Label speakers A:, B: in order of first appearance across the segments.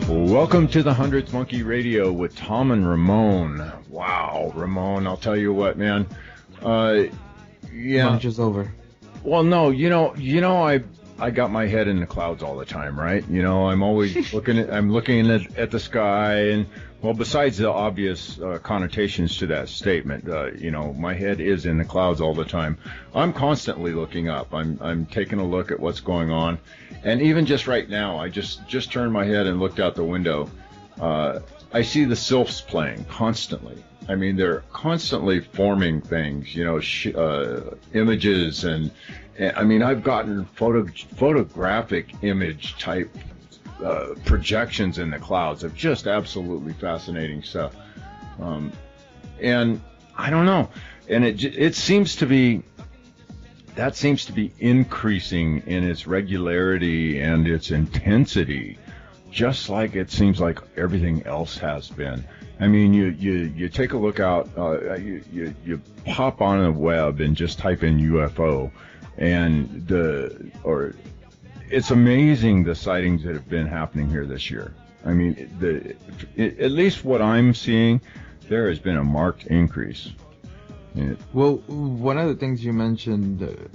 A: Welcome to the 100th Monkey Radio with Tom and Ramon. Wow, Ramon, I'll tell you what, man.
B: Lunch is over.
A: Well, no, I got my head in the clouds all the time, right? I'm always looking at the sky, and well, besides the obvious connotations to that statement, my head is in the clouds all the time. I'm constantly looking up. I'm taking a look at what's going on, and even just right now, I just turned my head and looked out the window. I see the sylphs playing constantly. I mean, they're constantly forming things, images, and I mean, I've gotten photographic image type projections in the clouds of just absolutely fascinating stuff. And I don't know, and it seems to be increasing in its regularity and its intensity, just like it seems like everything else has been. I mean, you take a look out, you pop on the web and just type in UFO, and it's amazing the sightings that have been happening here this year. I mean, at least what I'm seeing, there has been a marked increase.
B: Well, one of the things you mentioned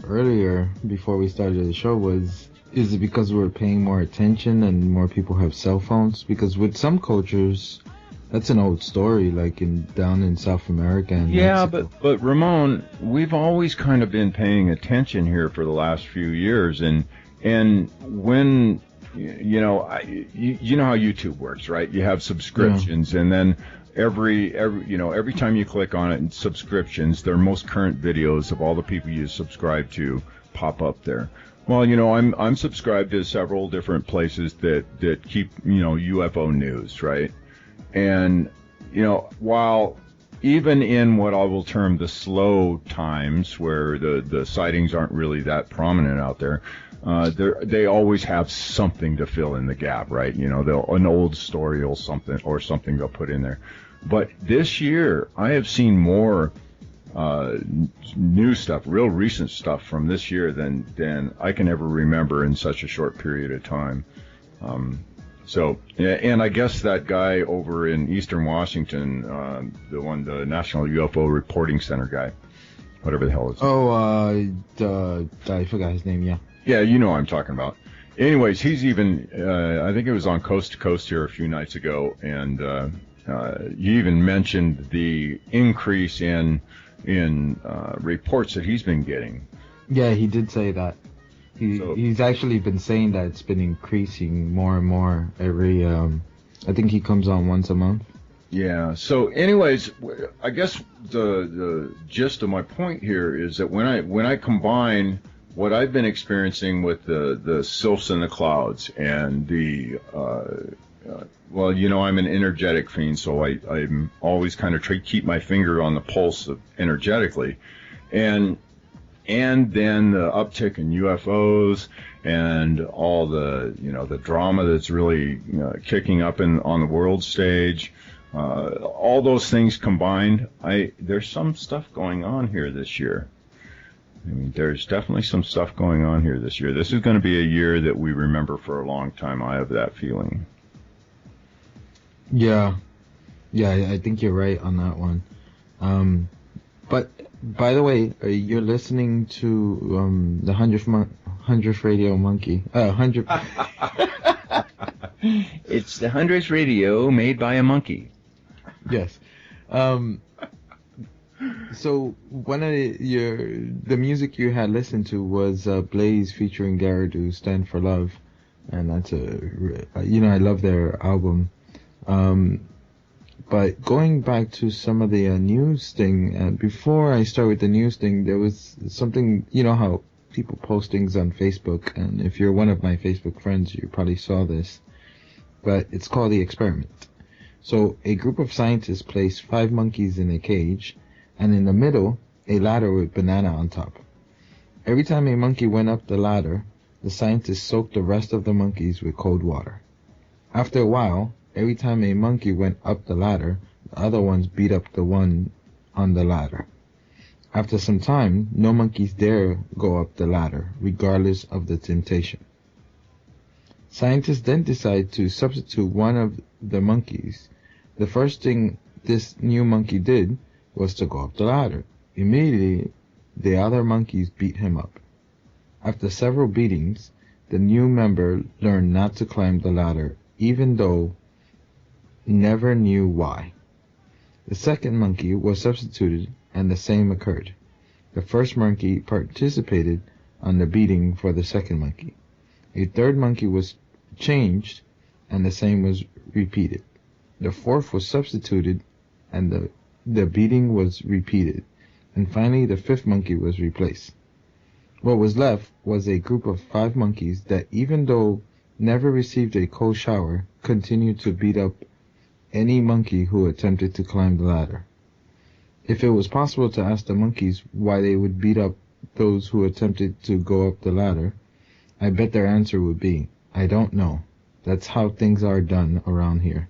B: earlier before we started the show is it because we're paying more attention and more people have cell phones? Because with some cultures, that's an old story, like down in South America and Mexico.
A: but Ramon, we've always kind of been paying attention here for the last few years, and when you know how YouTube works, right? You have subscriptions, and then every time you click on it, and subscriptions, their most current videos of all the people you subscribe to pop up there. Well, I'm subscribed to several different places that keep UFO news, right? And, while even in what I will term the slow times where the sightings aren't really that prominent out there, they always have something to fill in the gap, right? An old story or something they'll put in there. But this year, I have seen more new stuff, real recent stuff from this year than I can ever remember in such a short period of time. So, and I guess that guy over in Eastern Washington, the National UFO Reporting Center guy, whatever the hell it's.
B: I forgot his name. Yeah.
A: Yeah, you know what I'm talking about. Anyways, he's even, I think it was on Coast to Coast here a few nights ago, and he even mentioned the increase in reports that he's been getting.
B: Yeah, he did say that. He's actually been saying that it's been increasing more and more every, I think he comes on once a month.
A: Yeah, so anyways, I guess the gist of my point here is that when I combine what I've been experiencing with the sylphs in the clouds and the, I'm an energetic fiend, so I'm always kind of try to keep my finger on the pulse of energetically, and then the uptick in UFOs and all the the drama that's really kicking up on the world stage, all those things combined, there's some stuff going on here this year. I mean, there's definitely some stuff going on here this year. This is going to be a year that we remember for a long time. I have that feeling.
B: Yeah, I think you're right on that one. But by the way, you're listening to the 100th Radio Monkey. 100.
A: It's the 100th radio made by a monkey.
B: Yes. So one of the music you had listened to was Blaze featuring Garrido, Stand for Love, and that's I love their album. But going back to some of the news thing, before I start with the news thing, there was something, how people post things on Facebook, and if you're one of my Facebook friends, you probably saw this, but it's called The Experiment. So a group of scientists placed 5 monkeys in a cage, and in the middle, a ladder with banana on top. Every time a monkey went up the ladder, the scientists soaked the rest of the monkeys with cold water. After a while, every time a monkey went up the ladder, the other ones beat up the one on the ladder. After some time, no monkeys dare go up the ladder, regardless of the temptation. Scientists then decide to substitute one of the monkeys. The first thing this new monkey did was to go up the ladder. Immediately, the other monkeys beat him up. After several beatings, the new member learned not to climb the ladder, even though never knew why. The second monkey was substituted, and the same occurred. The first monkey participated on the beating for the second monkey. A third monkey was changed, and the same was repeated. The fourth was substituted, and the beating was repeated. And finally, the fifth monkey was replaced. What was left was a group of 5 monkeys that, even though never received a cold shower, continued to beat up any monkey who attempted to climb the ladder. If it was possible to ask the monkeys why they would beat up those who attempted to go up the ladder, I bet their answer would be, I don't know. That's how things are done around here.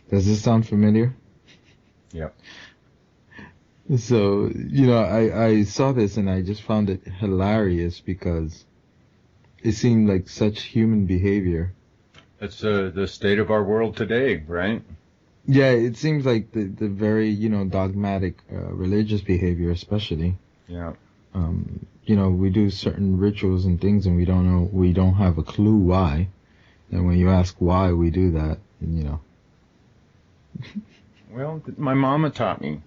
B: Does this sound familiar?
A: Yep.
B: So, I saw this and I just found it hilarious because it seemed like such human behavior.
A: It's the state of our world today, right?
B: Yeah, it seems like the very, dogmatic religious behavior especially.
A: Yeah.
B: We do certain rituals and things and we don't have a clue why. And when you ask why we do that,
A: Well, my mama taught me.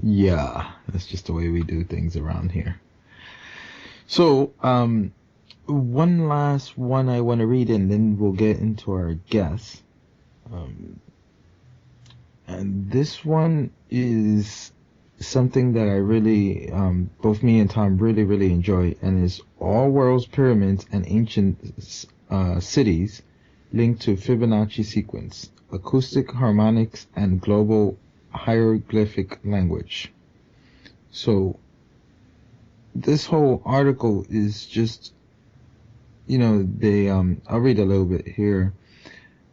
B: Yeah, that's just the way we do things around here. So, one last one I want to read and then we'll get into our guess. And this one is something that I really, both me and Tom really enjoy, and is all world's pyramids and ancient cities linked to Fibonacci sequence, acoustic harmonics, and global hieroglyphic language. So this whole article is just, I'll read a little bit here.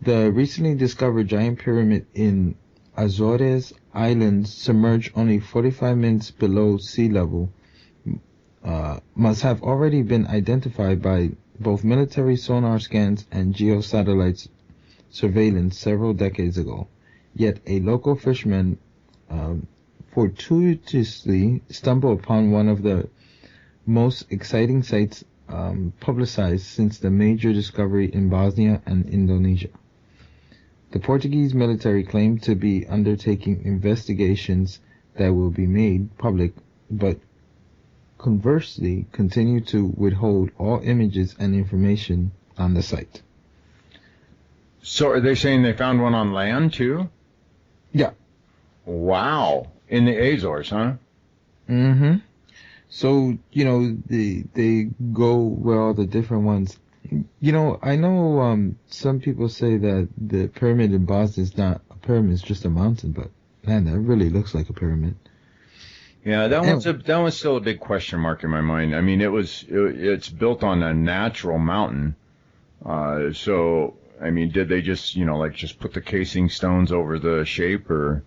B: The recently discovered giant pyramid in Azores Islands, submerged only 45 minutes below sea level, must have already been identified by both military sonar scans and geosatellite surveillance several decades ago. Yet a local fisherman fortuitously stumbled upon one of the most exciting sites publicized since the major discovery in Bosnia and Indonesia. The Portuguese military claimed to be undertaking investigations that will be made public, but conversely continue to withhold all images and information on the site.
A: So are they saying they found one on land too?
B: Yeah.
A: Wow. In the Azores, huh?
B: Mm-hmm. So, they go where all the different ones. I know some people say that the pyramid in Boston is not a pyramid, it's just a mountain, but man, that really looks like a pyramid.
A: Yeah, that one's still a big question mark in my mind. I mean, it's built on a natural mountain. So, I mean, did they just, just put the casing stones over the shape, or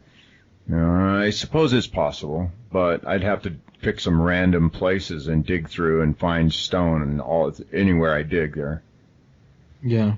A: I suppose it's possible, but I'd have to pick some random places and dig through and find stone and anywhere I dig there.
B: Yeah.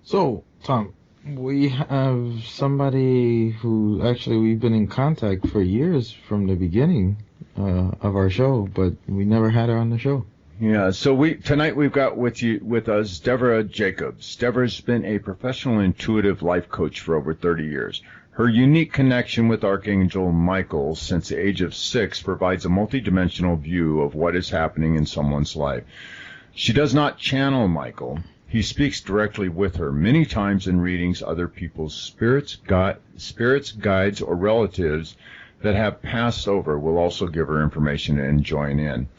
B: So, Tom, we have somebody who actually we've been in contact for years from the beginning of our show, but we never had her on the show.
A: Yeah, so tonight we've got with us Devra Jacobs. Devra's been a professional intuitive life coach for over 30 years. Her unique connection with ArchAngel Michael since the age of 6 provides a multidimensional view of what is happening in someone's life. She does not channel Michael. He speaks directly with her. Many times in readings, other people's spirits, guides, or relatives that have passed over will also give her information and join in.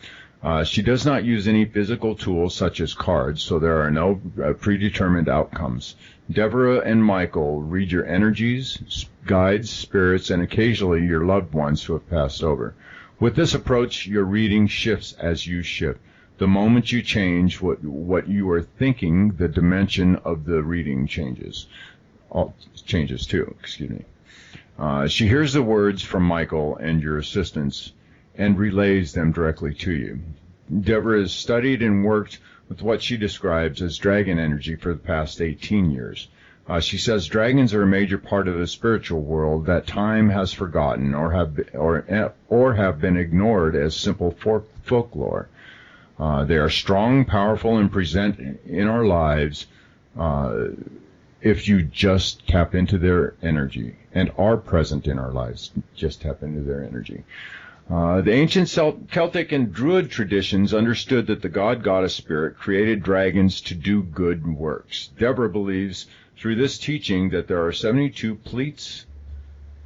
A: She does not use any physical tools such as cards, so there are no predetermined outcomes. Devra and Michael read your energies, guides, spirits, and occasionally your loved ones who have passed over. With this approach, your reading shifts as you shift. The moment you change what you are thinking, the dimension of the reading changes. Changes too, excuse me. She hears the words from Michael and your assistants and relays them directly to you. Devra has studied and worked with what she describes as dragon energy for the past 18 years. She says dragons are a major part of the spiritual world that time has forgotten or have been ignored as simple folklore. They are strong, powerful, and present in our lives if you just tap into their energy, and are present in our lives. Just tap into their energy. The ancient Celtic and Druid traditions understood that the god-goddess spirit created dragons to do good works. Devra believes through this teaching that there are 72 pleats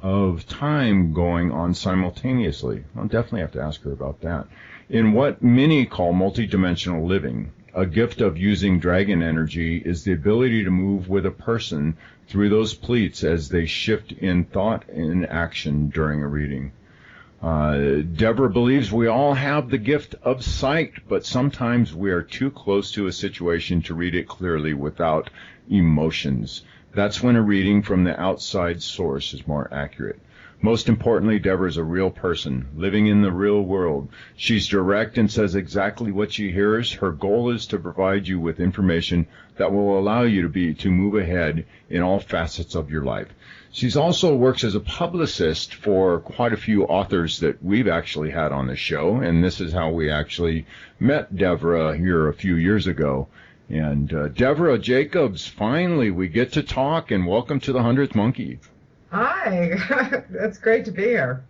A: of time going on simultaneously. I'll definitely have to ask her about that. In what many call multidimensional living, a gift of using dragon energy is the ability to move with a person through those pleats as they shift in thought and action during a reading. Devra believes we all have the gift of sight, but sometimes we are too close to a situation to read it clearly without emotions. That's when a reading from the outside source is more accurate. Most importantly, Devra is a real person, living in the real world. She's direct and says exactly what she hears. Her goal is to provide you with information that will allow you to move ahead in all facets of your life. She also works as a publicist for quite a few authors that we've actually had on the show, and this is how we actually met Devra here a few years ago. And Devra Jacobs, finally we get to talk, and welcome to the 100th Monkey.
C: Hi, it's great to be here.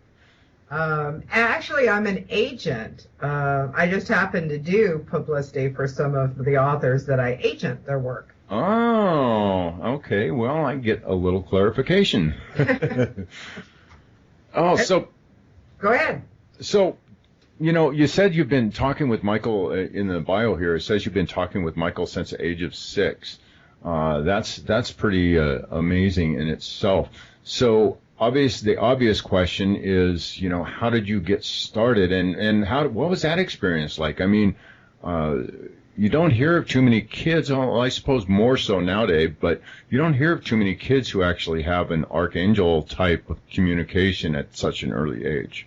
C: Actually, I'm an agent. I just happen to do publicity for some of the authors that I agent their work.
A: Oh, okay. Well, I get a little clarification. So...
C: Go ahead.
A: So, you said you've been talking with Michael in the bio here. It says you've been talking with Michael since the age of 6. That's pretty amazing in itself. So the obvious question is, how did you get started, and what was that experience like? I mean, you don't hear of too many kids, well, I suppose more so nowadays, but you don't hear of too many kids who actually have an archangel type of communication at such an early age.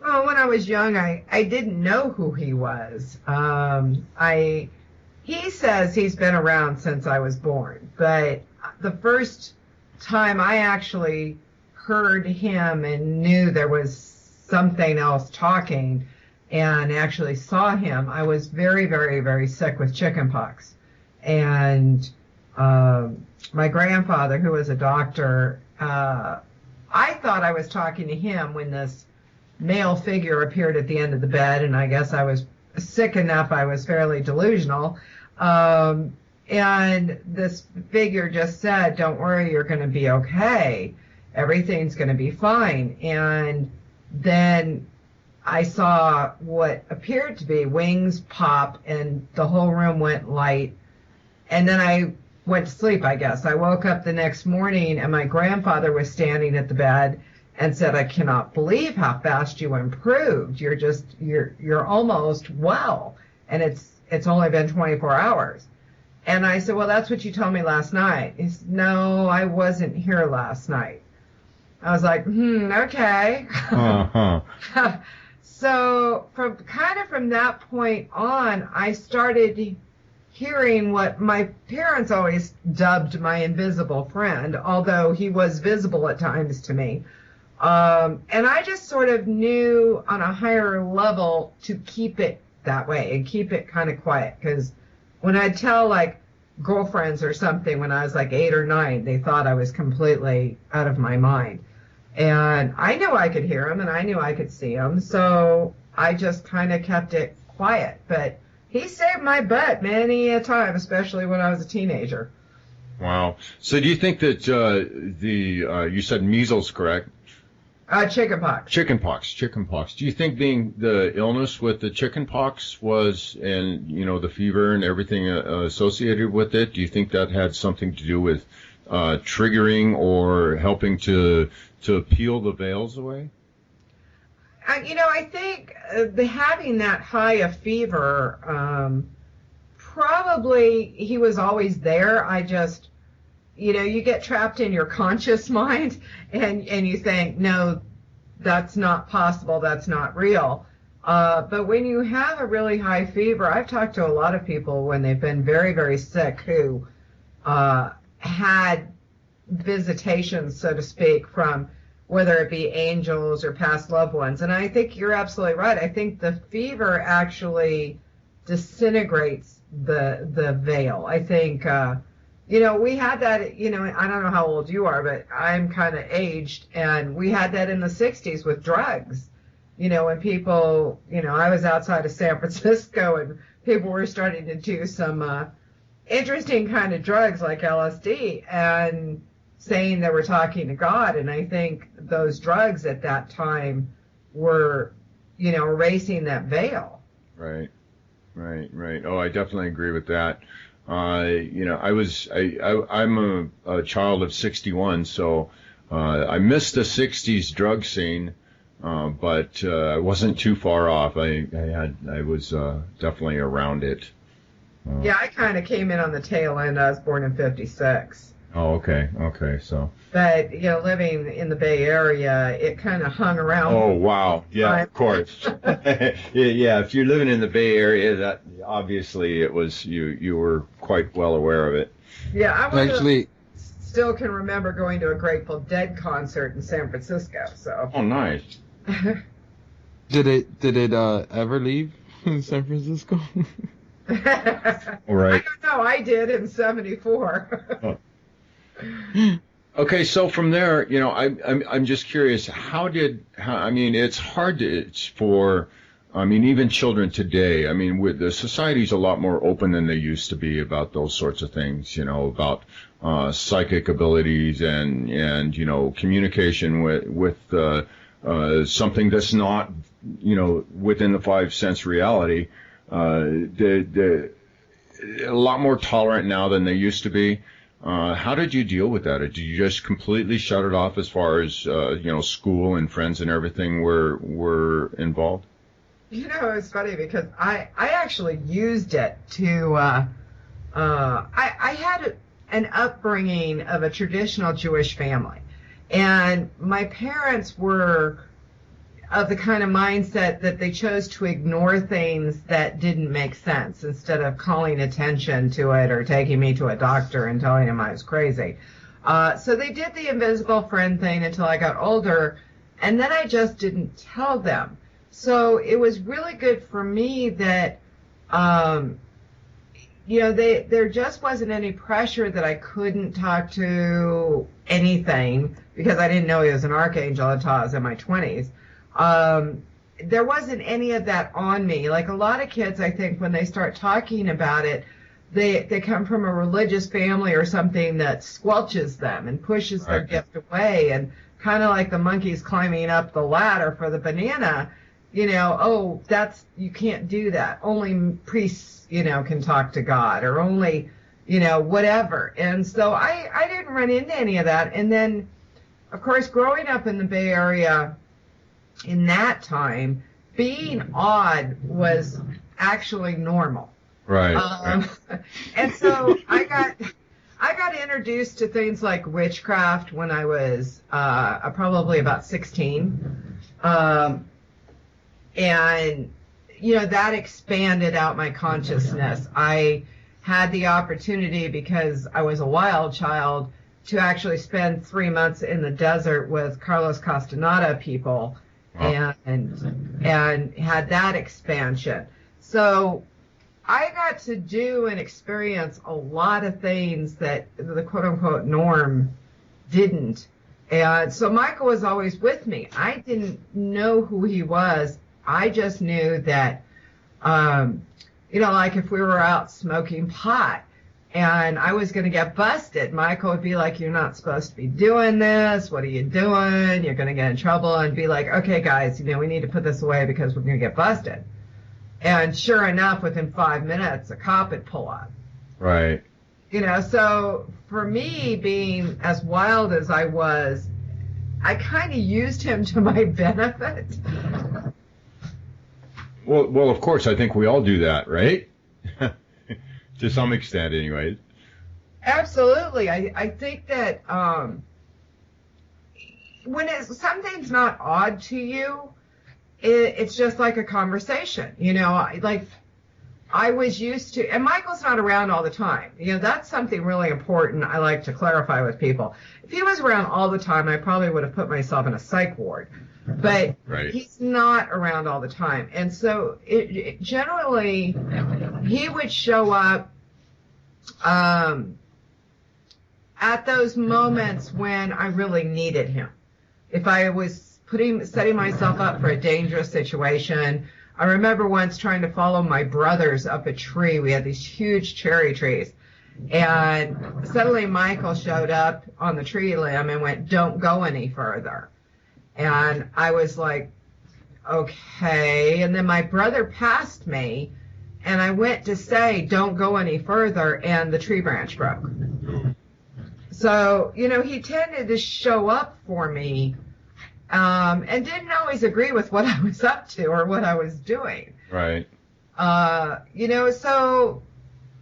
C: Well, when I was young, I didn't know who he was. He says he's been around since I was born, but the first time I actually heard him and knew there was something else talking and actually saw him, I was very, very, very sick with chickenpox. And my grandfather, who was a doctor, I thought I was talking to him when this male figure appeared at the end of the bed, and I guess I was sick enough, I was fairly delusional. And this figure just said, "Don't worry, you're going to be okay. Everything's going to be fine." And then I saw what appeared to be wings pop, and the whole room went light. And then I went to sleep, I guess. I woke up the next morning, and my grandfather was standing at the bed and said, "I cannot believe how fast you improved. You're almost well. And it's only been 24 hours. And I said, "Well, that's what you told me last night." He said, "No, I wasn't here last night." I was like, okay.
A: Uh-huh.
C: So from that point on, I started hearing what my parents always dubbed my invisible friend, although he was visible at times to me. And I just sort of knew on a higher level to keep it that way and keep it kind of quiet, because when I'd tell like girlfriends or something when I was like 8 or 9, they thought I was completely out of my mind. And I knew I could hear them and I knew I could see them, so I just kind of kept it quiet. But he saved my butt many a time, especially when I was a teenager.
A: Wow. So do you think that you said measles, correct?
C: Chickenpox.
A: Chickenpox. Do you think being the illness with the chickenpox was, and the fever and everything associated with it, do you think that had something to do with triggering or helping to peel the veils away?
C: I think having that high of fever, probably he was always there. I just, you get trapped in your conscious mind and you think, no, that's not possible, that's not real. But when you have a really high fever, I've talked to a lot of people when they've been very, very sick who had visitations, so to speak, from whether it be angels or past loved ones. And I think you're absolutely right. I think the fever actually disintegrates the veil. I think, we had that, I don't know how old you are, but I'm kind of aged, and we had that in the 60s with drugs. When people, I was outside of San Francisco and people were starting to do some interesting kind of drugs like LSD and saying they were talking to God. And I think those drugs at that time were, erasing that veil.
A: Right. Oh, I definitely agree with that. I'm a child of 61, so I missed the 60s drug scene, but I wasn't too far off. I was definitely around it.
C: Yeah, I kind of came in on the tail end. I was born in 56.
A: Oh, okay, so.
C: But, living in the Bay Area, it kind of hung around.
A: Oh, wow. Yeah, of course. Yeah, if you're living in the Bay Area, that obviously it was, you were quite well aware of it.
C: Yeah, I still can remember going to a Grateful Dead concert in San Francisco, so.
A: Oh, nice.
B: Did it ever leave San Francisco?
A: All right.
C: I don't know. I did in '74.
A: Oh. Okay, so from there, I'm just curious. It's hard for even children today. With the society's a lot more open than they used to be about those sorts of things. About psychic abilities and communication with something that's not within the five sense reality. A lot more tolerant now than they used to be. How did you deal with that? Or did you just completely shut it off as far as school and friends and everything were involved?
C: It's funny because I actually used it to. I had an upbringing of a traditional Jewish family, and my parents were of the kind of mindset that they chose to ignore things that didn't make sense instead of calling attention to it or taking me to a doctor and telling him I was crazy. So they did the invisible friend thing until I got older, and then I just didn't tell them. So it was really good for me that, there just wasn't any pressure that I couldn't talk to anything because I didn't know he was an archangel until I was in my 20s. There wasn't any of that on me. Like a lot of kids, I think, when they start talking about it, they come from a religious family or something that squelches them and pushes their gift away. And kind of like the monkeys climbing up the ladder for the banana, you can't do that. Only priests, can talk to God, or only, whatever. And so I didn't run into any of that. And then, of course, growing up in the Bay Area, in that time, being odd was actually normal.
A: Right.
C: And so I got introduced to things like witchcraft when I was probably about 16. And, that expanded out my consciousness. I had the opportunity, because I was a wild child, to actually spend 3 months in the desert with Carlos Castaneda people. Wow. And had that expansion. So I got to do and experience a lot of things that the quote-unquote norm didn't. And so Michael was always with me. I didn't know who he was. I just knew that, like if we were out smoking pot and I was going to get busted, Michael would be like, "You're not supposed to be doing this. What are you doing? You're going to get in trouble." And be like, "Okay, guys, we need to put this away because we're going to get busted." And sure enough, within 5 minutes, a cop would pull up.
A: Right.
C: So for me, being as wild as I was, I kind of used him to my benefit.
A: Well, of course, I think we all do that, right? To some extent, anyways.
C: Absolutely. I think that when something's not odd to you, it's just like a conversation, I was used to, and Michael's not around all the time. That's something really important I like to clarify with people. If he was around all the time, I probably would have put myself in a psych ward. But he's not around all the time. And so generally, he would show up at those moments when I really needed him. If I was setting myself up for a dangerous situation. I remember once trying to follow my brothers up a tree. We had these huge cherry trees. And suddenly Michael showed up on the tree limb and went, "Don't go any further." And I was like, okay. And then my brother passed me, and I went to say, "Don't go any further," and the tree branch broke. So, he tended to show up for me, and didn't always agree with what I was up to or what I was doing.
A: Right.
C: So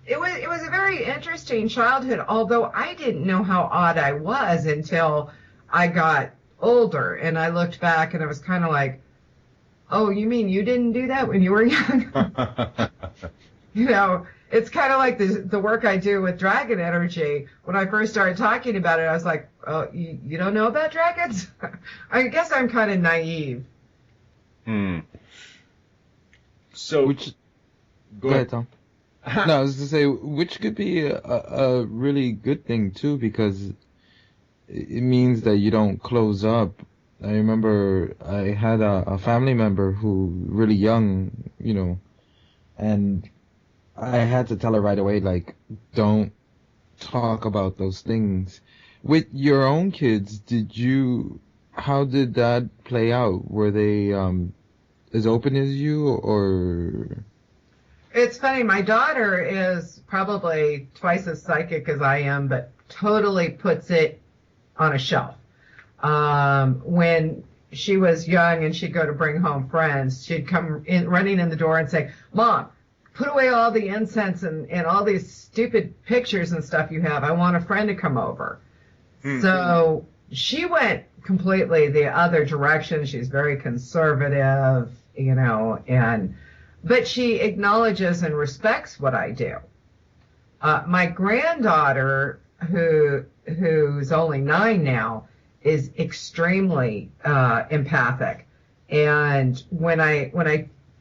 C: it was a very interesting childhood, although I didn't know how odd I was until I got older, and I looked back and I was kind of like, "Oh, you mean you didn't do that when you were young?" It's kind of like the work I do with dragon energy. When I first started talking about it, I was like, "Oh, you don't know about dragons?" I guess I'm kind of naive.
A: So,
B: go ahead, Tom. No, I was to say, which could be a really good thing too, because it means that you don't close up. I remember I had a family member who really young, and I had to tell her right away, like, don't talk about those things. With your own kids, how did that play out? Were they as open as you, or?
C: It's funny, my daughter is probably twice as psychic as I am, but totally puts it on a shelf. When she was young and she'd go to bring home friends, she'd come in running in the door and say, "Mom, put away all the incense and all these stupid pictures and stuff you have. I want a friend to come over." Mm-hmm. So she went completely the other direction. She's very conservative, but she acknowledges and respects what I do. My granddaughter, who's only 9 now, is extremely empathic. And when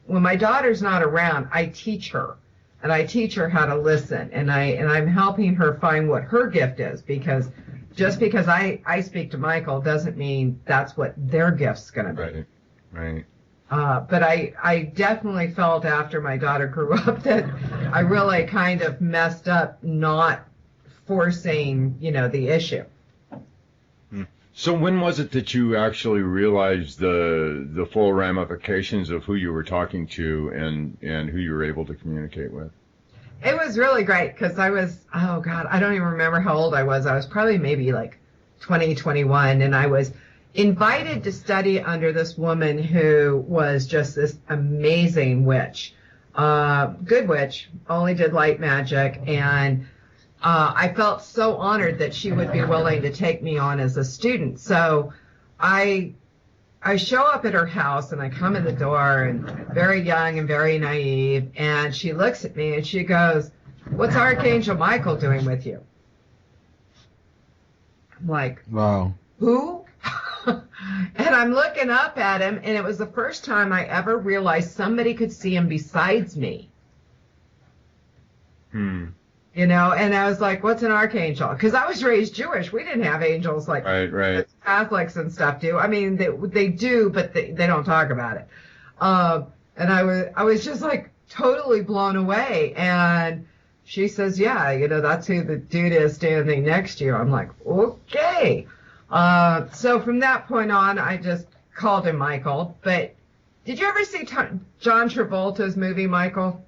C: my daughter's not around, I teach her, and I teach her how to listen, and I'm helping her find what her gift is, because just because I speak to Michael doesn't mean that's what their gift's going to be.
A: Right.
C: But I definitely felt after my daughter grew up that I really kind of messed up not forcing, the issue.
A: So when was it that you actually realized the full ramifications of who you were talking to and who you were able to communicate with?
C: It was really great because I was, oh God, I don't even remember how old I was. I was probably maybe like 20, 21, and I was invited to study under this woman who was just this amazing witch. Good witch, only did light magic, and I felt so honored that she would be willing to take me on as a student. So I show up at her house, and I come in the door, and very young and very naive, and she looks at me and she goes, "What's Archangel Michael doing with you?" I'm like,
B: wow.
C: Who? And I'm looking up at him, and it was the first time I ever realized somebody could see him besides me. And I was like, "What's an archangel?" Because I was raised Jewish. We didn't have angels like
A: right.
C: Catholics and stuff do. I mean, they do, but they don't talk about it. And I was just like totally blown away. And she says, "Yeah, that's who the dude is standing next to you." I'm like, okay. So from that point on, I just called him Michael. But did you ever see John Travolta's movie, Michael?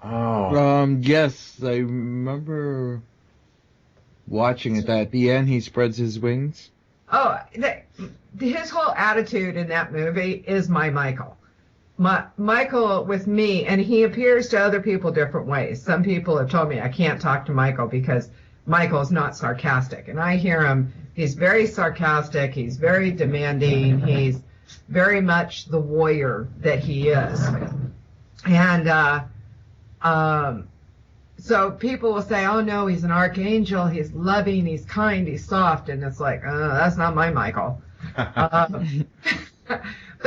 A: Oh.
B: Yes, I remember watching it. At the end, he spreads his wings.
C: Oh, his whole attitude in that movie is my Michael. Michael with me, and he appears to other people different ways. Some people have told me I can't talk to Michael because Michael's not sarcastic. And I hear him, he's very sarcastic, he's very demanding, he's very much the warrior that he is. And so people will say, oh no, he's an archangel, he's loving, he's kind, he's soft, and it's like, that's not my Michael. But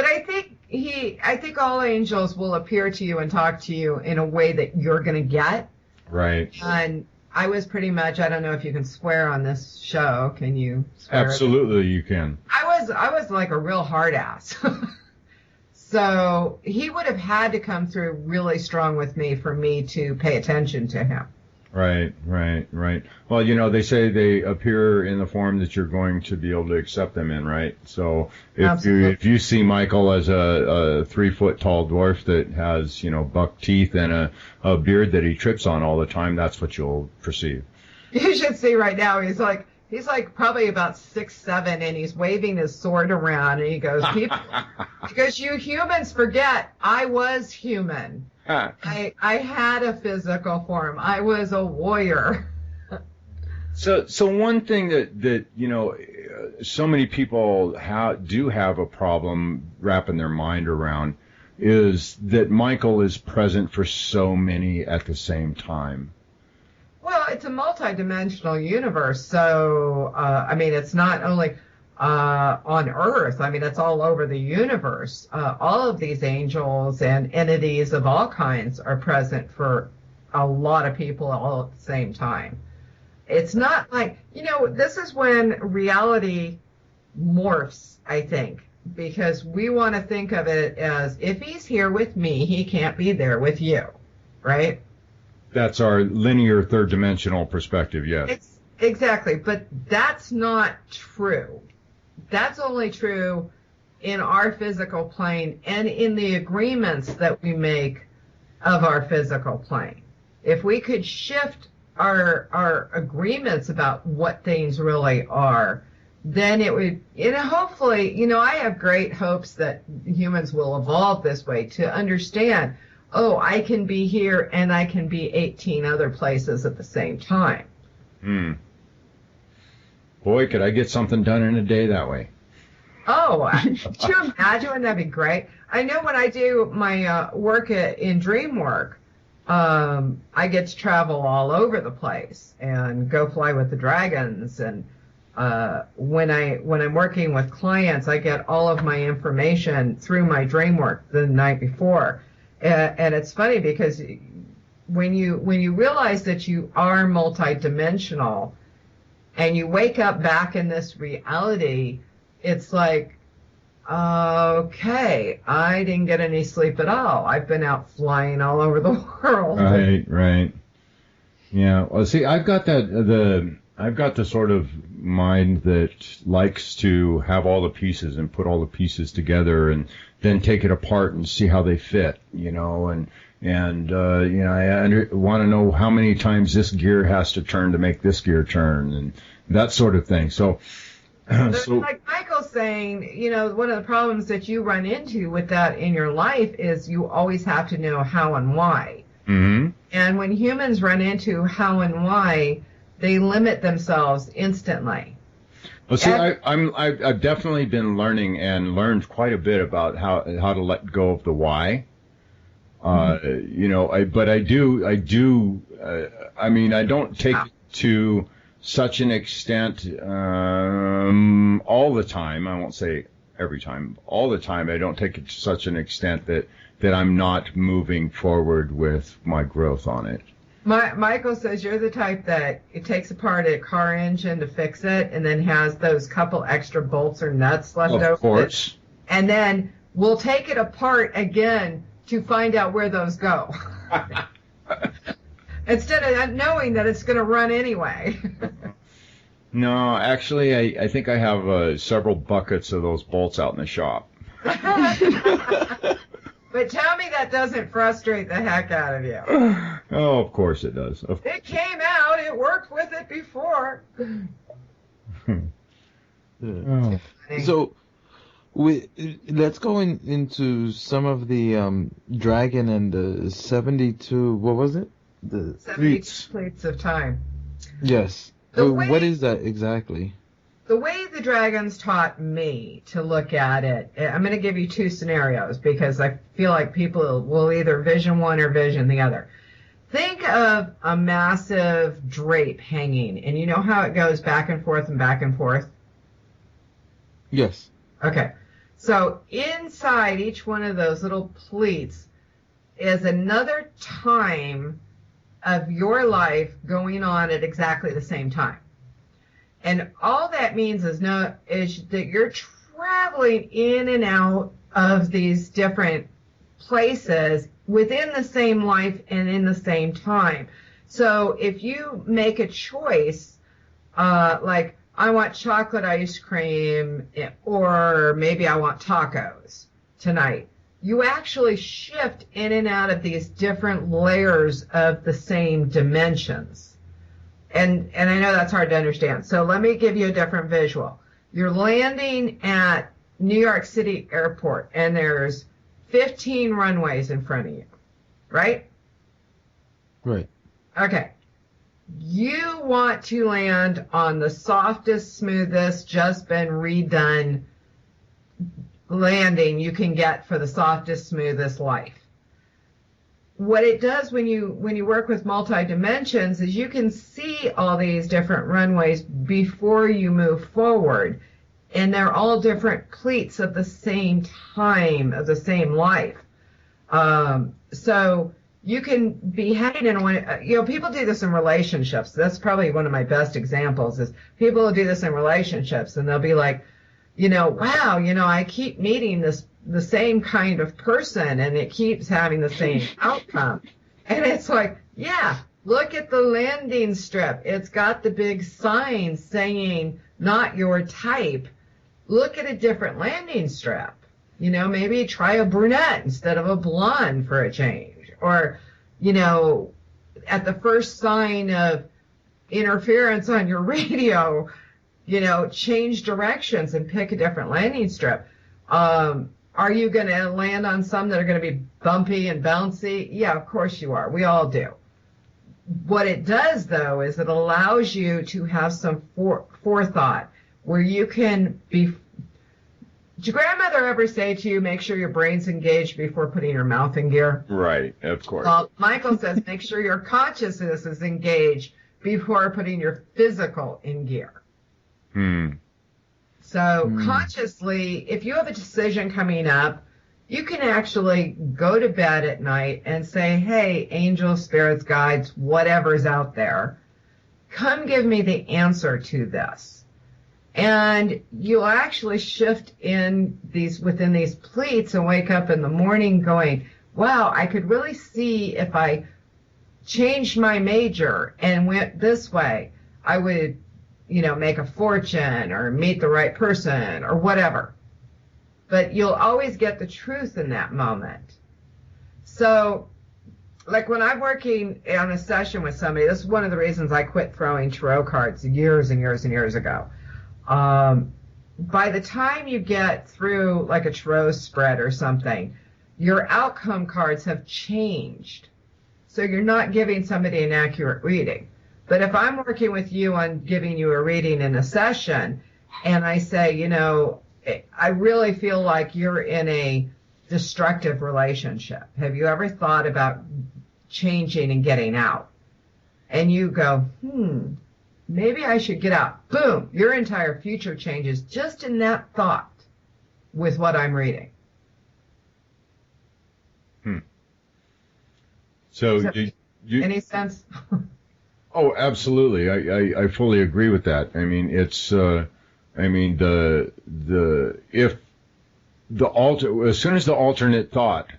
C: I think all angels will appear to you and talk to you in a way that you're going to get.
A: Right.
C: And I was pretty much, I don't know if you can swear on this show. Can you swear?
A: Absolutely, you can.
C: I was like a real hard ass. So he would have had to come through really strong with me for me to pay attention to him.
A: Right. Well, they say they appear in the form that you're going to be able to accept them in, right? So if you see Michael as a 3-foot tall dwarf that has, buck teeth and a beard that he trips on all the time, that's what you'll perceive.
C: You should see right now, he's like probably about 6'7", and he's waving his sword around, and he goes, because you humans forget, I was human. I had a physical form. I was a warrior.
A: So one thing that so many people do have a problem wrapping their mind around is that Michael is present for so many at the same time.
C: Well, it's a multidimensional universe, so it's not only on Earth. It's all over the universe. All of these angels and entities of all kinds are present for a lot of people all at the same time. It's not like, this is when reality morphs, I think, because we want to think of it as, if he's here with me, he can't be there with you, right?
A: That's our linear third-dimensional perspective, yes.
C: Exactly, but that's not true. That's only true in our physical plane and in the agreements that we make of our physical plane. If we could shift our agreements about what things really are, then it would, hopefully, I have great hopes that humans will evolve this way to understand, I can be here and I can be 18 other places at the same time.
A: Boy, could I get something done in a day that way.
C: Oh, could you imagine? Wouldn't that be great? I know when I do my work in DreamWork, I get to travel all over the place and go fly with the dragons. And when I'm working with clients, I get all of my information through my DreamWork the night before. And it's funny because when you realize that you are multidimensional and you wake up back in this reality, it's like, okay, I didn't get any sleep at all. I've been out flying all over the world.
A: Right. Yeah. Well, see, I've got the sort of mind that likes to have all the pieces and put all the pieces together and then take it apart and see how they fit, and I want to know how many times this gear has to turn to make this gear turn and that sort of thing. So like Michael's saying, one of the problems that you run into with that in your life is you always have to know how and why. Mm-hmm. And when humans run into how and why, they limit themselves instantly. Well, see, I've definitely been learning and learned quite a bit about how to let go of the why. But I don't take it to such an extent all the time. I won't say every time. All the time, I don't take it to such an extent that I'm not moving forward with my growth on it.
C: Michael says you're the type that it takes apart a car engine to fix it and then has those couple extra bolts or nuts left over.
A: Of course.
C: And then we'll take it apart again to find out where those go. Instead of knowing that it's going to run anyway.
A: No, actually, I think I have several buckets of those bolts out in the shop.
C: But tell me that doesn't frustrate the heck out of you.
A: Oh, of course it does.
C: It came out. It worked with it before.
B: Oh. So, let's go into some of the dragon and the 72. What was it? The
C: 72 plates of time.
B: Yes. So what is that exactly?
C: the way the dragons taught me to look at it, I'm going to give you two scenarios because I feel like people will either vision one or vision the other. Think of a massive drape hanging, and you know how it goes back and forth and back and forth?
B: Yes.
C: Okay. So inside each one of those little pleats is another time of your life going on at exactly the same time. And all that means is that you're traveling in and out of these different places within the same life and in the same time. So if you make a choice, like I want chocolate ice cream or maybe I want tacos tonight, you actually shift in and out of these different layers of the same dimensions. And I know that's hard to understand. So let me give you a different visual. You're landing at New York City Airport, and there's 15 runways in front of you, right?
B: Right.
C: Okay. You want to land on the softest, smoothest, just been redone landing you can get for the softest, smoothest life. What it does when you work with multi-dimensions is you can see all these different runways before you move forward, and they're all different pleats of the same time, of the same life. So you can be heading in one, people do this in relationships. That's probably one of my best examples is people will do this in relationships, and they'll be like, wow, I keep meeting the same kind of person and it keeps having the same outcome. And it's like, yeah, look at the landing strip. It's got the big sign saying not your type. Look at a different landing strip. Maybe try a brunette instead of a blonde for a change. Or, at the first sign of interference on your radio, change directions and pick a different landing strip. Are you going to land on some that are going to be bumpy and bouncy? Yeah, of course you are. We all do. What it does, though, is it allows you to have some forethought where you can be. Did your grandmother ever say to you, make sure your brain's engaged before putting your mouth in gear? Right,
A: of course.
C: Well, Michael says make sure your consciousness is engaged before putting your physical in gear. So consciously, if you have a decision coming up, you can actually go to bed at night and say, hey, angels, spirits, guides, whatever's out there, come give me the answer to this. And you'll actually shift within these pleats and wake up in the morning going, wow, I could really see if I changed my major and went this way, I would make a fortune or meet the right person or whatever. But you'll always get the truth in that moment. So, like when I'm working on a session with somebody, this is one of the reasons I quit throwing tarot cards years and years and years ago. By the time you get through like a tarot spread or something, your outcome cards have changed. So you're not giving somebody an accurate reading. But if I'm working with you on giving you a reading in a session, and I say, I really feel like you're in a destructive relationship. Have you ever thought about changing and getting out? And you go, maybe I should get out. Boom, your entire future changes just in that thought with what I'm reading.
A: So,
C: any sense?
A: Oh, absolutely. I fully agree with that. I mean, it's, as soon as the alternate thought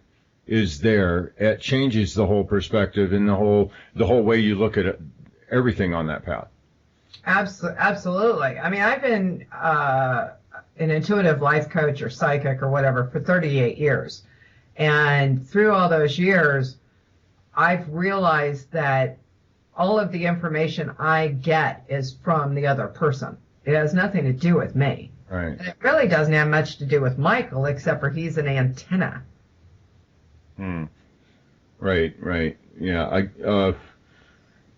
A: is there, it changes the whole perspective and the whole way you look at everything on that path.
C: Absolutely. I mean, I've been an intuitive life coach or psychic or whatever for 38 years. And through all those years, I've realized that all of the information I get is from the other person. It has nothing to do with me.
A: Right.
C: And it really doesn't have much to do with Michael, except for he's an antenna.
A: Right. Yeah.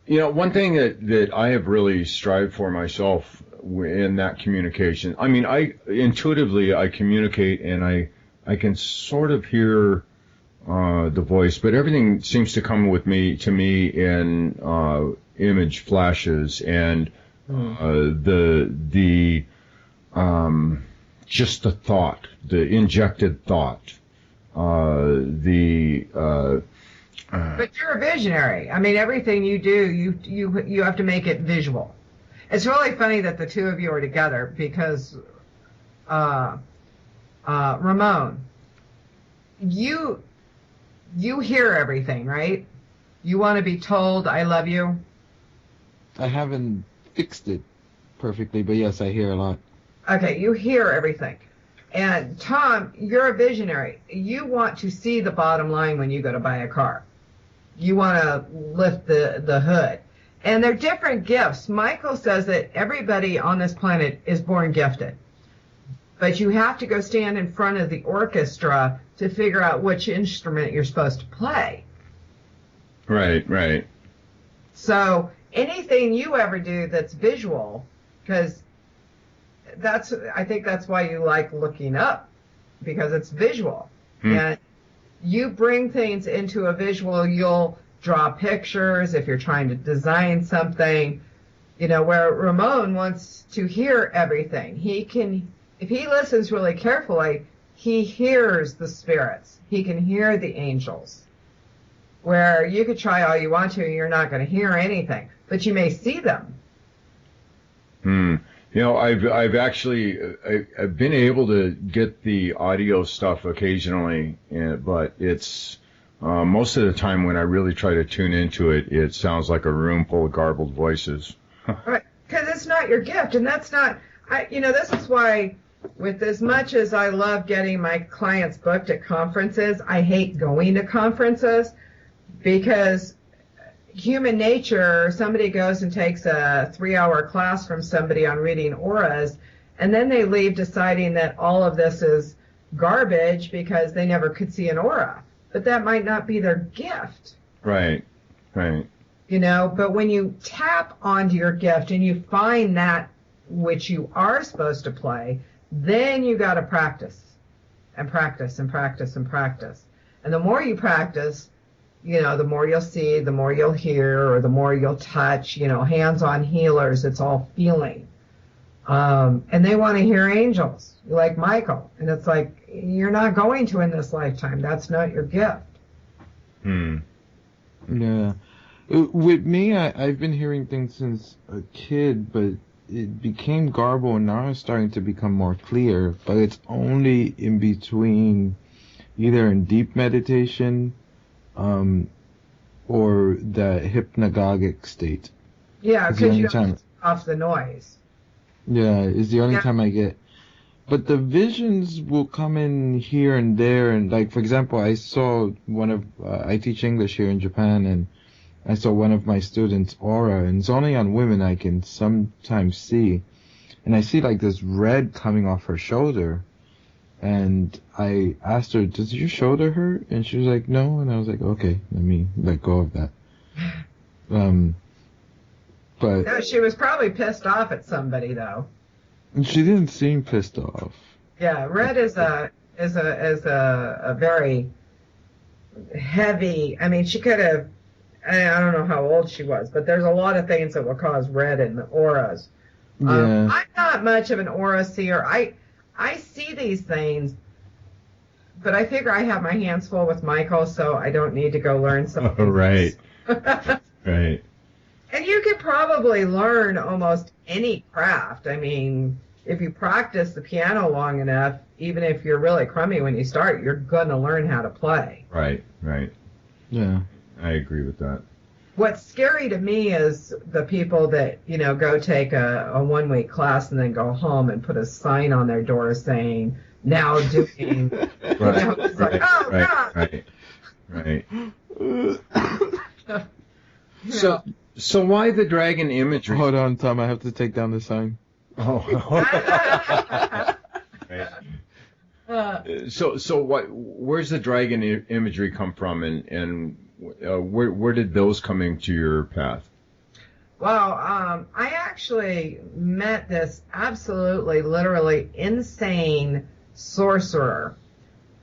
A: One thing that I have really strived for myself in that communication. I mean, I intuitively I communicate, and I can sort of hear the voice, but everything seems to come to me in image flashes, and the just the thought, the injected thought,
C: But you're a visionary. I mean, everything you do, you have to make it visual. It's really funny that the two of you are together because, Ramon, you hear everything, right? You want to be told, I love you?
B: I haven't fixed it perfectly, but yes, I hear a lot.
C: Okay, you hear everything. And Tom, you're a visionary. You want to see the bottom line when you go to buy a car. You want to lift the hood. And they're different gifts. Michael says that everybody on this planet is born gifted. But you have to go stand in front of the orchestra to figure out which instrument you're supposed to play.
A: Right, right.
C: So anything you ever do that's visual, because I think that's why you like looking up, because it's visual. And you bring things into a visual. You'll draw pictures if you're trying to design something, where Ramon wants to hear everything. If he listens really carefully, he hears the spirits. He can hear the angels. Where you could try all you want to, you're not going to hear anything, but you may see them.
A: I've actually I've been able to get the audio stuff occasionally, but it's most of the time when I really try to tune into it, it sounds like a room full of garbled voices.
C: Right, because it's not your gift, and that's not. This is why, with as much as I love getting my clients booked at conferences, I hate going to conferences, because human nature, somebody goes and takes a 3-hour class from somebody on reading auras, and then they leave deciding that all of this is garbage because they never could see an aura. But that might not be their gift.
A: Right, right.
C: But when you tap onto your gift and you find that which you are supposed to play, then you got to practice and practice and practice and practice. And the more you practice, the more you'll see, the more you'll hear, or the more you'll touch, hands-on healers, it's all feeling. And they want to hear angels, like Michael. And it's like, you're not going to in this lifetime. That's not your gift.
B: Yeah. With me, I've been hearing things since a kid, but it became garbled, and now it's starting to become more clear. But it's only in between, either in deep meditation, or the hypnagogic state.
C: Yeah, because you have to off the noise.
B: Yeah, it's the only time I get. But the visions will come in here and there, and like, for example, I saw I teach English here in Japan, and I saw one of my students' aura, and it's only on women I can sometimes see. And I see like this red coming off her shoulder. And I asked her, does your shoulder hurt? And she was like, no. And I was like, okay, let me let go of that. But
C: No, she was probably pissed off at somebody, though.
B: She didn't seem pissed off.
C: Yeah, red is a very heavy. I mean, she could have. I don't know how old she was, but there's a lot of things that will cause red in the auras.
B: Yeah.
C: I'm not much of an aura seer. I see these things, but I figure I have my hands full with Michael, so I don't need to go learn something.
A: Oh, right. Right.
C: And you could probably learn almost any craft. I mean, if you practice the piano long enough, even if you're really crummy when you start, you're going to learn how to play.
A: Right, right.
B: Yeah.
A: I agree with that.
C: What's scary to me is the people that, go take a 1-week class and then go home and put a sign on their door saying, now doing.
A: Right,
C: It's like, oh, God.
A: Right. So why the dragon imagery?
B: Hold on, Tom. I have to take down the sign.
A: Oh. Right. So what? Where's the dragon imagery come from, and where did those come into your path?
C: Well, I actually met this absolutely, literally insane sorcerer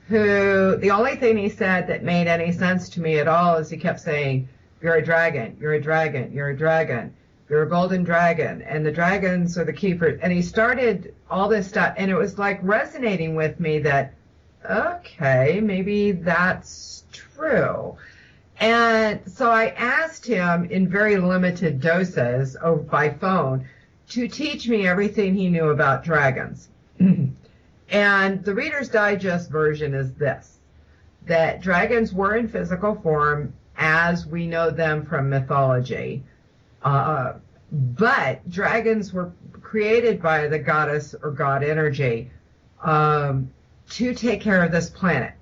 C: who the only thing he said that made any sense to me at all is he kept saying, "You're a dragon, you're a dragon, you're a dragon, you're a golden dragon, and the dragons are the keepers." And he started all this stuff, and it was like resonating with me that, okay, maybe that's true. And so I asked him in very limited doses by phone to teach me everything he knew about dragons. And the Reader's Digest version is this, that dragons were in physical form as we know them from mythology. But dragons were created by the goddess or god energy to take care of this planet.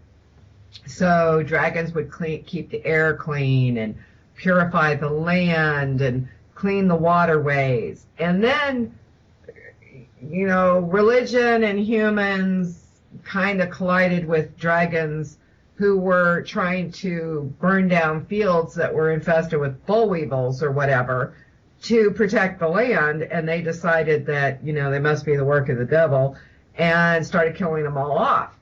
C: So dragons would keep the air clean and purify the land and clean the waterways. And then, you know, religion and humans kind of collided with dragons who were trying to burn down fields that were infested with boll weevils or whatever to protect the land. And they decided that, you know, they must be the work of the devil and started killing them all off.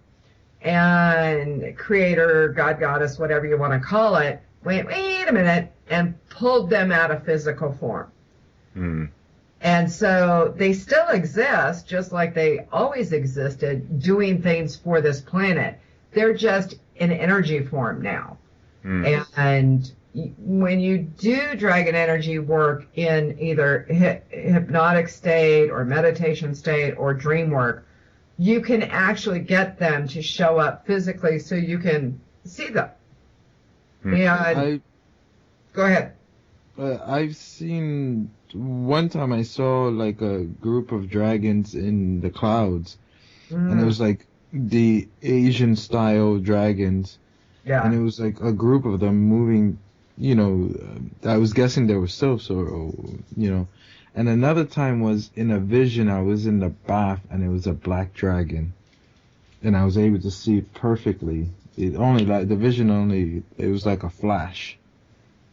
C: And creator, god, goddess, whatever you want to call it, wait a minute, and pulled them out of physical form. And so they still exist, just like they always existed, doing things for this planet. They're just in energy form now. And when you do dragon energy work in either hypnotic state or meditation state or dream work, you can actually get them to show up physically so you can see them. And go ahead.
B: I've seen, one time I saw like a group of dragons in the clouds, and it was like the Asian style dragons. Yeah. And it was like a group of them moving, you know, I was guessing they were sylphs or, you know. And another time was in a vision, I was in the bath and it was a black dragon. And I was able to see it perfectly. It only, like, the vision only, it was like a flash.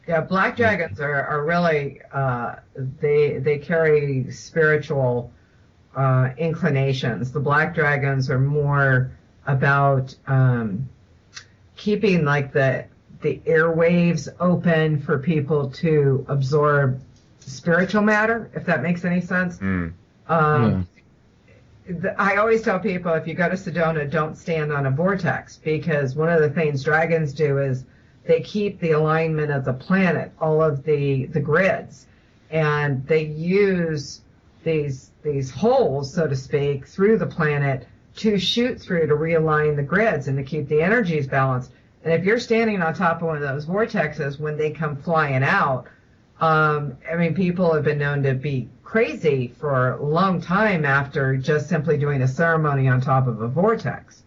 C: Yeah, black dragons are really, they carry spiritual inclinations. The black dragons are more about keeping, like, the airwaves open for people to absorb spiritual matter, if that makes any sense. I always tell people, if you go to Sedona, don't stand on a vortex, because one of the things dragons do is they keep the alignment of the planet, all of the grids, and they use these holes, so to speak, through the planet to shoot through to realign the grids and to keep the energies balanced. And if you're standing on top of one of those vortexes when they come flying out, I mean, people have been known to be crazy for a long time after just simply doing a ceremony on top of a vortex.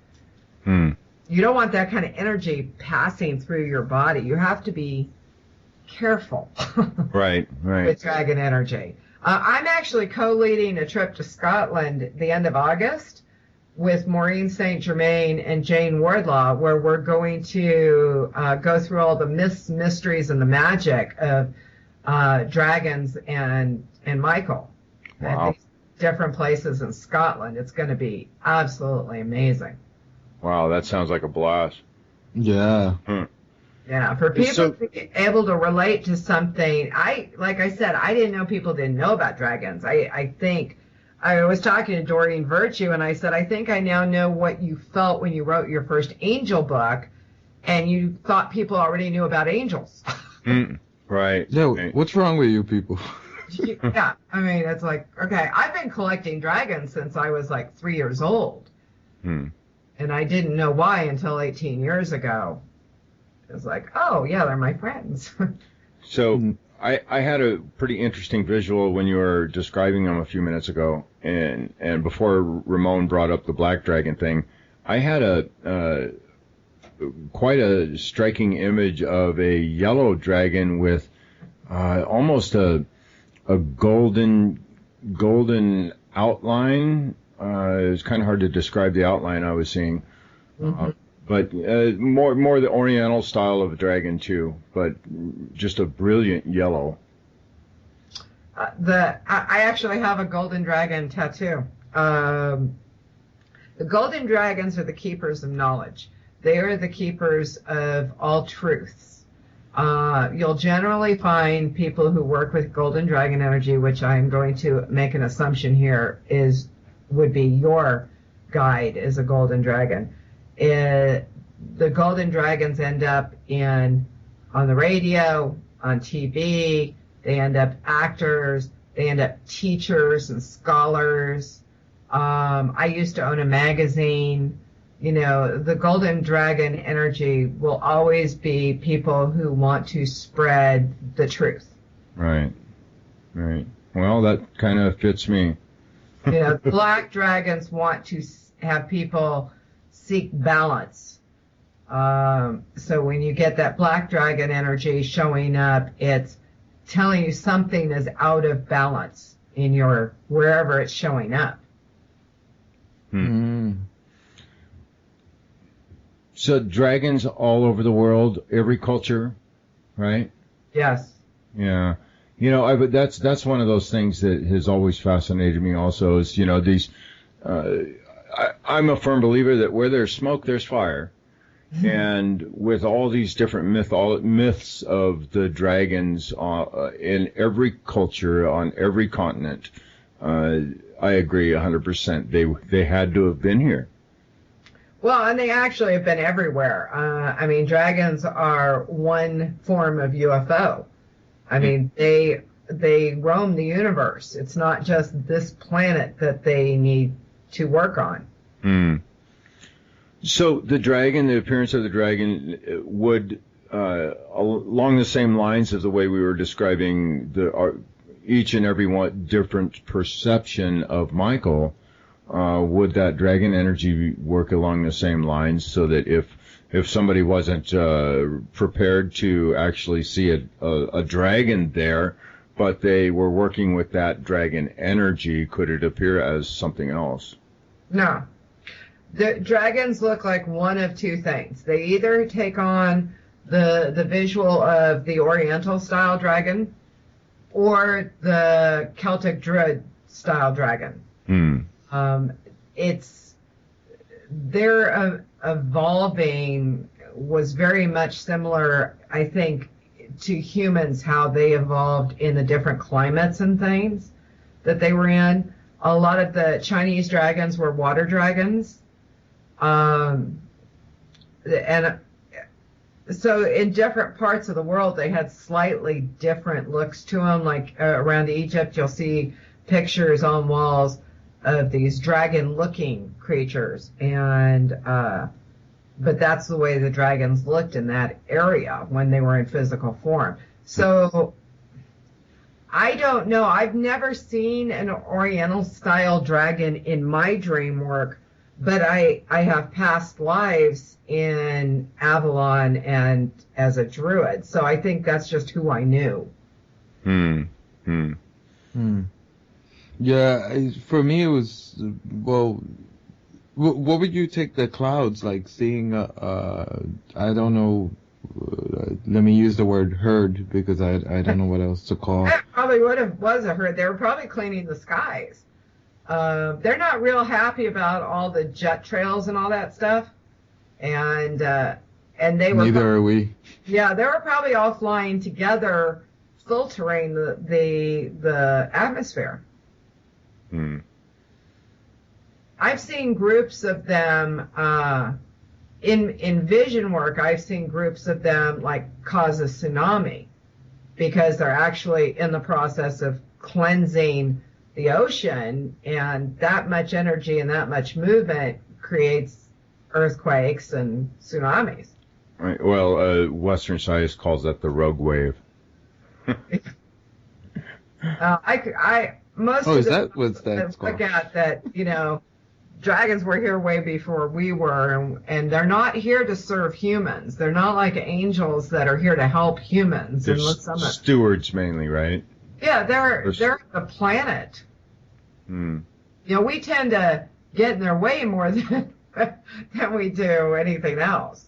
C: You don't want that kind of energy passing through your body. You have to be careful.
A: Right.
C: With dragon energy. I'm actually co-leading a trip to Scotland at the end of August with Maureen St. Germain and Jane Wardlaw, where we're going to go through all the myths, mysteries, and the magic of dragons and Michael.
A: Wow.
C: At these different places in Scotland. It's going to be absolutely amazing.
A: Wow, that sounds like a blast.
B: Yeah.
C: Yeah, for people to be able to relate to something, like I said, I didn't know people didn't know about dragons. I think, I was talking to Doreen Virtue, and I said, I think I now know what you felt when you wrote your first angel book, and you thought people already knew about angels.
A: Right.
B: Yeah, what's wrong with you people?
C: Yeah, I mean, it's like, okay, I've been collecting dragons since I was like 3 years old. And I didn't know why until 18 years ago. It was like, oh, yeah, they're my friends.
A: So I had a pretty interesting visual when you were describing them a few minutes ago. And before Ramon brought up the black dragon thing, I had quite a striking image of a yellow dragon with almost a golden outline. It was kind of hard to describe the outline I was seeing, but more the Oriental style of a dragon too, but just a brilliant yellow.
C: I actually have a golden dragon tattoo. The golden dragons are the keepers of knowledge. They are the keepers of all truths. You'll generally find people who work with golden dragon energy, which I'm going to make an assumption here would be your guide is a golden dragon. The golden dragons end up on the radio, on TV. They end up actors. They end up teachers and scholars. I used to own a magazine. You know, the golden dragon energy will always be people who want to spread the truth.
A: Right. Right. Well, that kind of fits me.
C: You know, black dragons want to have people seek balance. So when you get that black dragon energy showing up, it's telling you something is out of balance in your wherever it's showing up.
A: So dragons all over the world, every culture, right?
C: Yes.
A: Yeah. You know, but that's one of those things that has always fascinated me also is, you know, these, I'm a firm believer that where there's smoke, there's fire. And with all these different myths of the dragons in every culture, on every continent, I agree 100%. They had to have been here.
C: Well, and they actually have been everywhere. I mean, dragons are one form of UFO. I mean, they roam the universe. It's not just this planet that they need to work on.
A: So the dragon, the appearance of the dragon would, along the same lines of the way we were describing each and every one different perception of Michael, would that dragon energy work along the same lines so that if somebody wasn't prepared to actually see a dragon there, but they were working with that dragon energy, could it appear as something else?
C: No. The dragons look like one of two things. They either take on the visual of the Oriental style dragon or the Celtic Druid style dragon. Their evolving was very much similar, I think, to humans, how they evolved in the different climates and things that they were in. A lot of the Chinese dragons were water dragons. And so in different parts of the world, they had slightly different looks to them. Like around Egypt, you'll see pictures on walls of these dragon-looking creatures, and but that's the way the dragons looked in that area when they were in physical form. So I don't know. I've never seen an Oriental-style dragon in my dream work, but I have past lives in Avalon and as a druid, so I think that's just who I knew.
B: Yeah, for me it was, well, what would you take the clouds, like seeing, I don't know, let me use the word herd, because I don't know what else to call.
C: That probably was a herd. They were probably cleaning the skies. They're not real happy about all the jet trails and all that stuff, and they were.
B: Neither are we.
C: Yeah, they were probably all flying together, filtering the atmosphere. I've seen groups of them in vision work. I've seen groups of them like cause a tsunami because they're actually in the process of cleansing the ocean, and that much energy and that much movement creates earthquakes and tsunamis.
A: Right. Well, Western science calls that the rogue wave.
C: Most
B: oh,
C: of
B: is that what's
C: that
B: called?
C: Look at that, dragons were here way before we were, and they're not here to serve humans. They're not like angels that are here to help humans.
A: They're stewards mainly, right?
C: Yeah, they're the planet. We tend to get in their way more than we do anything else.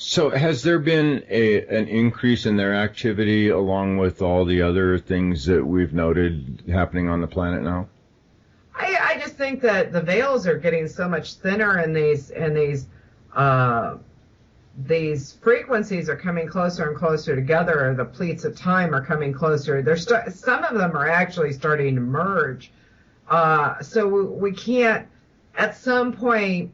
A: So has there been an increase in their activity along with all the other things that we've noted happening on the planet now?
C: I just think that the veils are getting so much thinner, and these frequencies are coming closer and closer together. The pleats of time are coming closer. Some of them are actually starting to merge. So we can't, at some point,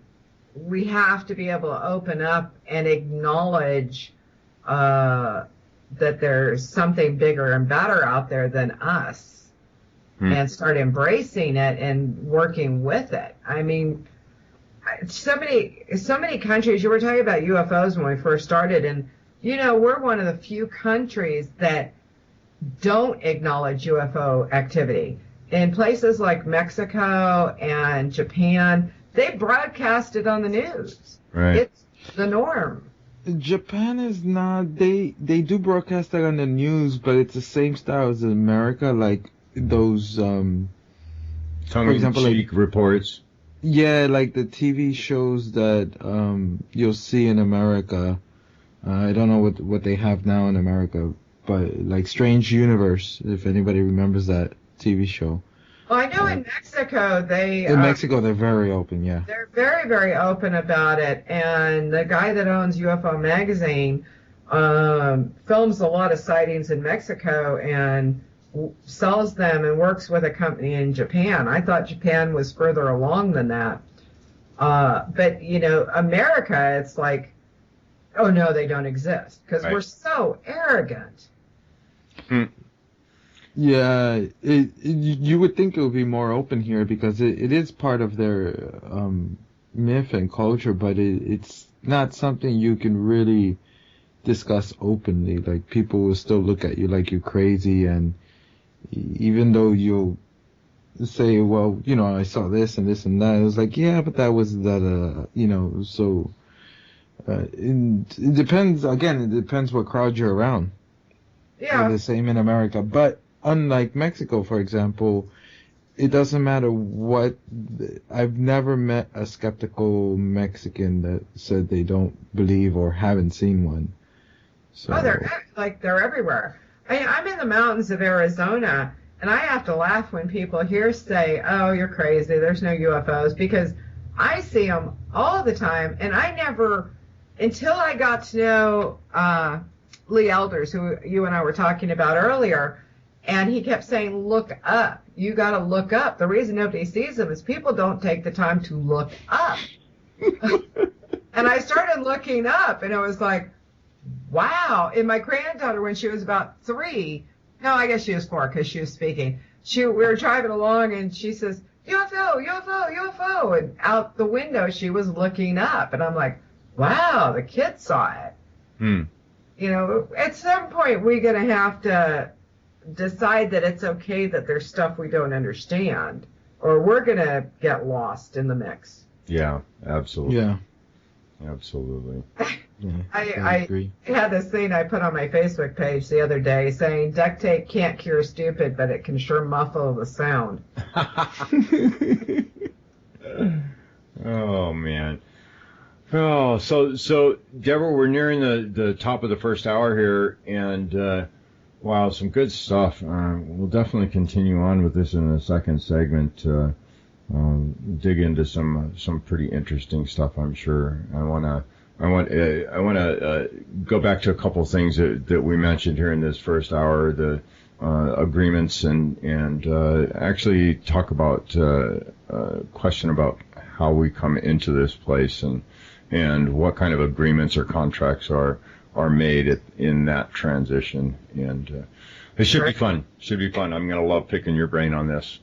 C: we have to be able to open up and acknowledge that there's something bigger and better out there than us, and start embracing it and working with it. I mean, so many countries, you were talking about UFOs when we first started, and we're one of the few countries that don't acknowledge UFO activity. In places like Mexico and Japan, they broadcast it on the news.
A: Right.
C: It's the norm.
B: Japan is not. They do broadcast it on the news, but it's the same style as in America, like those. For example,
A: tongue-in-cheek reports.
B: Yeah, like the TV shows that you'll see in America. I don't know what they have now in America, but like Strange Universe, if anybody remembers that TV show.
C: Well, I know in Mexico
B: In Mexico, they're very open, yeah.
C: They're very, very open about it. And the guy that owns UFO Magazine films a lot of sightings in Mexico and sells them and works with a company in Japan. I thought Japan was further along than that. But, America, it's like, oh, no, they don't exist, because we're so arrogant.
B: Yeah, you would think it would be more open here because it is part of their myth and culture, but it's not something you can really discuss openly. Like, people will still look at you like you're crazy, and even though you'll say, well, I saw this and this and that, it was like, yeah, but that was that, so it depends, again, it depends what crowd you're around.
C: Yeah.
B: The same in America, but unlike Mexico, for example, it doesn't matter what. I've never met a skeptical Mexican that said they don't believe or haven't seen one. So.
C: Oh, they're everywhere. I'm in the mountains of Arizona, and I have to laugh when people here say, "Oh, you're crazy. There's no UFOs," because I see them all the time, and I never, until I got to know Lee Elders, who you and I were talking about earlier. And he kept saying, look up. You got to look up. The reason nobody sees them is people don't take the time to look up. And I started looking up, and it was like, wow. And my granddaughter, when she was about 3, no, I guess she was 4 because she was speaking. We were driving along, and she says, UFO, UFO, UFO. And out the window, she was looking up. And I'm like, wow, the kid saw it. At some point, we're going to have to decide that it's okay that there's stuff we don't understand, or we're going to get lost in the mix.
A: Yeah, absolutely.
B: Yeah.
A: Absolutely.
B: Yeah,
C: I
B: agree.
C: had this thing I put on my Facebook page the other day saying duct tape can't cure stupid, but it can sure muffle the sound.
A: Oh, man. Oh, so Devra, we're nearing the top of the first hour here, and wow, some good stuff. We'll definitely continue on with this in the second segment. Dig into some pretty interesting stuff, I'm sure. I want to go back to a couple of things that we mentioned here in this first hour, the agreements, and actually talk about a question about how we come into this place and what kind of agreements or contracts are made in that transition, and it should be fun. I'm going to love picking your brain on this.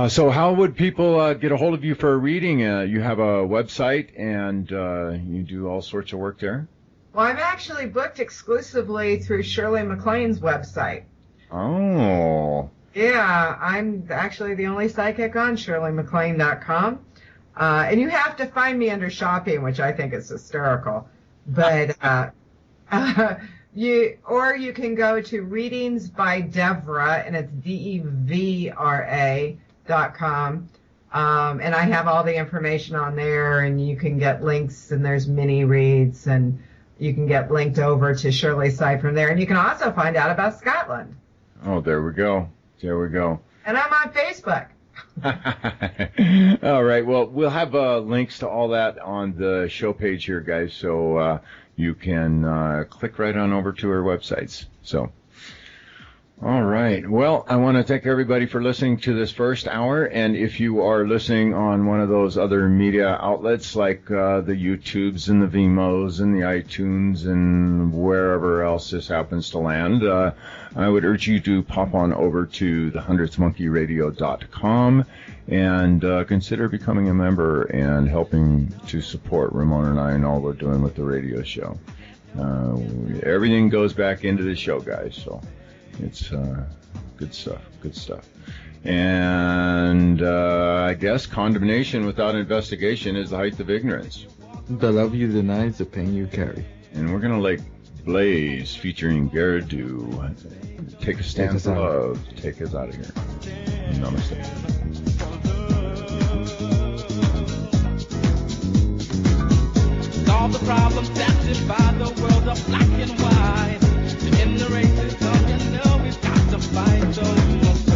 A: So how would people get a hold of you for a reading? You have a website, and you do all sorts of work there?
C: Well, I'm actually booked exclusively through Shirley MacLaine's website.
A: Oh.
C: Yeah, I'm actually the only psychic on ShirleyMacLaine.com. And you have to find me under shopping, which I think is hysterical. But you can go to Readings by Devra, and it's DEVRA.com, And I have all the information on there, and you can get links, and there's mini reads, and you can get linked over to Shirley's site from there. And you can also find out about Scotland.
A: Oh, there we go. There we go.
C: And I'm on Facebook.
A: All right. Well, we'll have links to all that on the show page here, guys, so you can click right on over to our websites. So, all right. Well, I want to thank everybody for listening to this first hour. And if you are listening on one of those other media outlets like the YouTubes and the Vimos and the iTunes and wherever else this happens to land, I would urge you to pop on over to the100thmonkeyradio.com and consider becoming a member and helping to support Ramon and I and all we're doing with the radio show. Everything goes back into the show, guys, so it's good stuff. And I guess condemnation without investigation is the height of ignorance.
B: The love you deny is the pain you carry.
A: And we're going to let Blaze featuring Garadu take a stand for love. Take us out of here. Namaste.
D: All the problems that divide the world of black and white. In the racism, you know we've got to fight. So you must